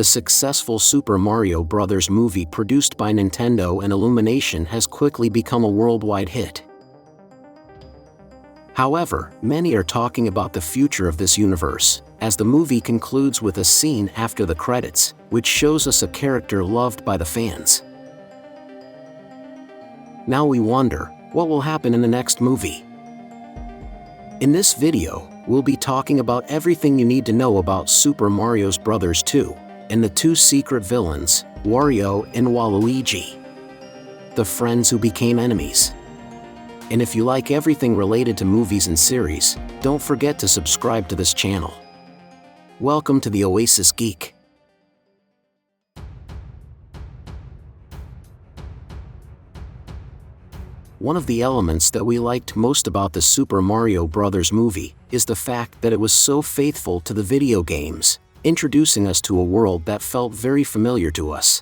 The successful Super Mario Bros. Movie produced by Nintendo and Illumination has quickly become a worldwide hit. However, many are talking about the future of this universe, as the movie concludes with a scene after the credits, which shows us a character loved by the fans. Now we wonder, what will happen in the next movie? In this video, we'll be talking about everything you need to know about Super Mario Bros. 2, and the two secret villains, Wario and Waluigi, the friends who became enemies. And if you like everything related to movies and series, don't forget to subscribe to this channel. Welcome to the Oasis Geek. One of the elements that we liked most about the Super Mario Bros. Movie is the fact that it was so faithful to the video games, introducing us to a world that felt very familiar to us.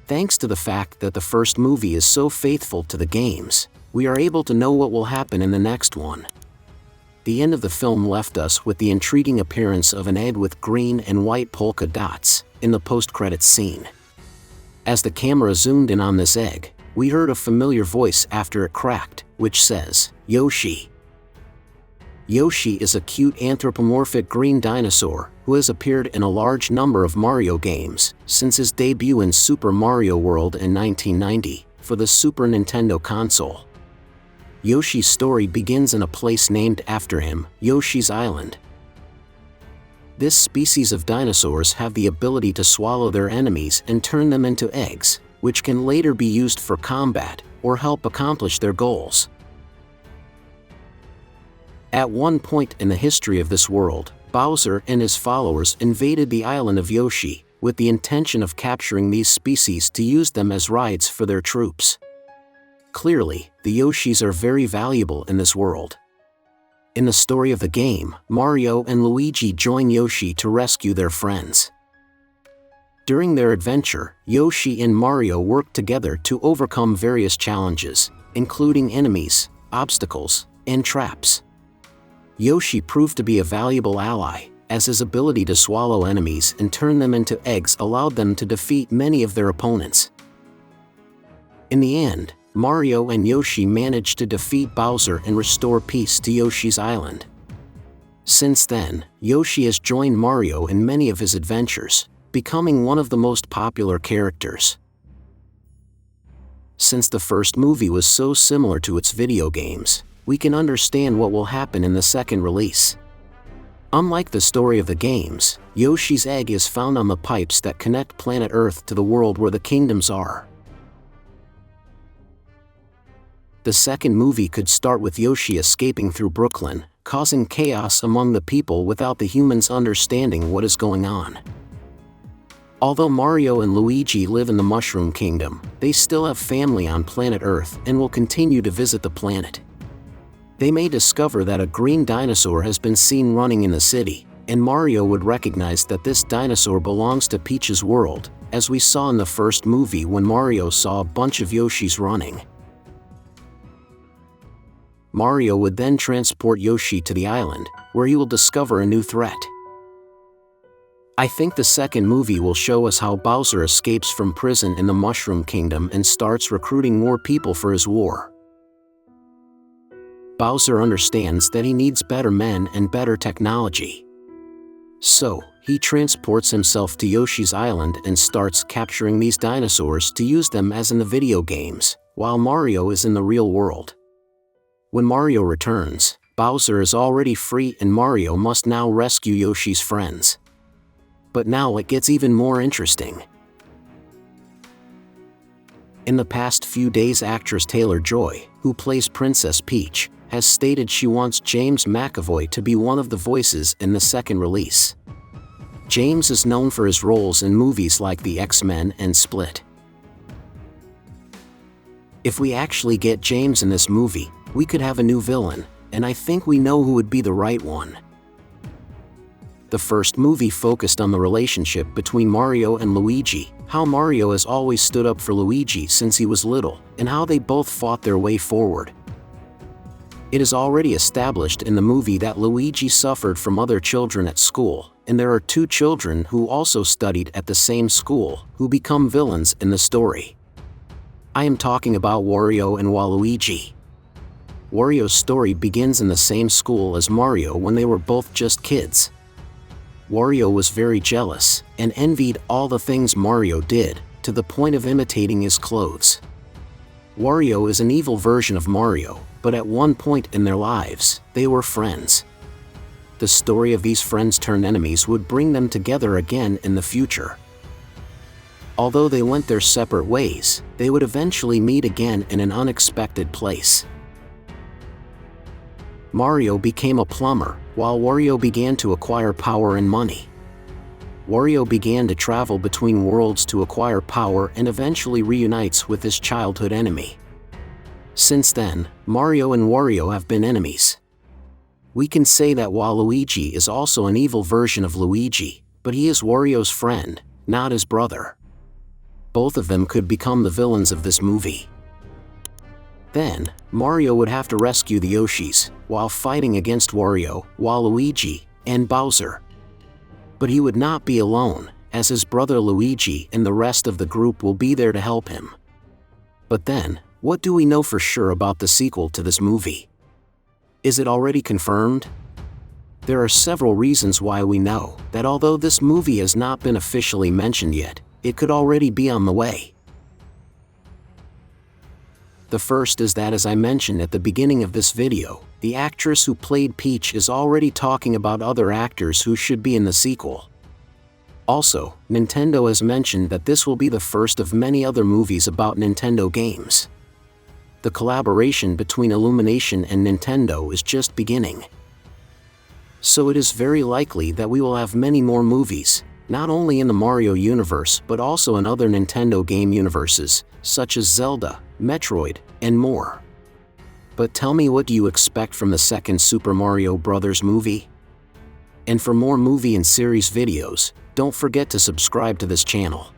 Thanks to the fact that the first movie is so faithful to the games, we are able to know what will happen in the next one. The end of the film left us with the intriguing appearance of an egg with green and white polka dots in the post-credits scene. As the camera zoomed in on this egg, we heard a familiar voice after it cracked, which says, "Yoshi." Yoshi is a cute anthropomorphic green dinosaur who has appeared in a large number of Mario games since his debut in Super Mario World in 1990 for the Super Nintendo console. Yoshi's story begins in a place named after him, Yoshi's Island. This species of dinosaurs have the ability to swallow their enemies and turn them into eggs, which can later be used for combat or help accomplish their goals. At one point in the history of this world, Bowser and his followers invaded the island of Yoshi with the intention of capturing these species to use them as rides for their troops. Clearly, the Yoshis are very valuable in this world. In the story of the game, Mario and Luigi join Yoshi to rescue their friends. During their adventure, Yoshi and Mario work together to overcome various challenges, including enemies, obstacles, and traps. Yoshi proved to be a valuable ally, as his ability to swallow enemies and turn them into eggs allowed them to defeat many of their opponents. In the end, Mario and Yoshi managed to defeat Bowser and restore peace to Yoshi's Island. Since then, Yoshi has joined Mario in many of his adventures, becoming one of the most popular characters. Since the first movie was so similar to its video games, we can understand what will happen in the second release. Unlike the story of the games, Yoshi's egg is found on the pipes that connect planet Earth to the world where the kingdoms are. The second movie could start with Yoshi escaping through Brooklyn, causing chaos among the people without the humans understanding what is going on. Although Mario and Luigi live in the Mushroom Kingdom, they still have family on planet Earth and will continue to visit the planet. They may discover that a green dinosaur has been seen running in the city, and Mario would recognize that this dinosaur belongs to Peach's world, as we saw in the first movie when Mario saw a bunch of Yoshis running. Mario would then transport Yoshi to the island, where he will discover a new threat. I think the second movie will show us how Bowser escapes from prison in the Mushroom Kingdom and starts recruiting more people for his war. Bowser understands that he needs better men and better technology. So, he transports himself to Yoshi's Island and starts capturing these dinosaurs to use them as in the video games, while Mario is in the real world. When Mario returns, Bowser is already free and Mario must now rescue Yoshi's friends. But now it gets even more interesting. In the past few days, actress Taylor-Joy, who plays Princess Peach, has stated she wants James McAvoy to be one of the voices in the second release. James is known for his roles in movies like The X-Men and Split. If we actually get James in this movie, we could have a new villain, and I think we know who would be the right one. The first movie focused on the relationship between Mario and Luigi, how Mario has always stood up for Luigi since he was little, and how they both fought their way forward. It is already established in the movie that Luigi suffered from other children at school, and there are 2 children who also studied at the same school, who become villains in the story. I am talking about Wario and Waluigi. Wario's story begins in the same school as Mario when they were both just kids. Wario was very jealous, and envied all the things Mario did, to the point of imitating his clothes. Wario is an evil version of Mario, but at one point in their lives, they were friends. The story of these friends turned enemies would bring them together again in the future. Although they went their separate ways, they would eventually meet again in an unexpected place. Mario became a plumber, while Wario began to acquire power and money. Wario began to travel between worlds to acquire power and eventually reunites with his childhood enemy. Since then, Mario and Wario have been enemies. We can say that Waluigi is also an evil version of Luigi, but he is Wario's friend, not his brother. Both of them could become the villains of this movie. Then, Mario would have to rescue the Yoshis, while fighting against Wario, Waluigi, and Bowser. But he would not be alone, as his brother Luigi and the rest of the group will be there to help him. But then, what do we know for sure about the sequel to this movie? Is it already confirmed? There are several reasons why we know that although this movie has not been officially mentioned yet, it could already be on the way. The first is that, as I mentioned at the beginning of this video, the actress who played Peach is already talking about other actors who should be in the sequel. Also, Nintendo has mentioned that this will be the first of many other movies about Nintendo games. The collaboration between Illumination and Nintendo is just beginning. So it is very likely that we will have many more movies, not only in the Mario universe but also in other Nintendo game universes, such as Zelda, Metroid, and more. But tell me, what do you expect from the second Super Mario Bros. Movie? And for more movie and series videos, don't forget to subscribe to this channel.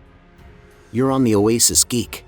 You're on the Oasis Geek.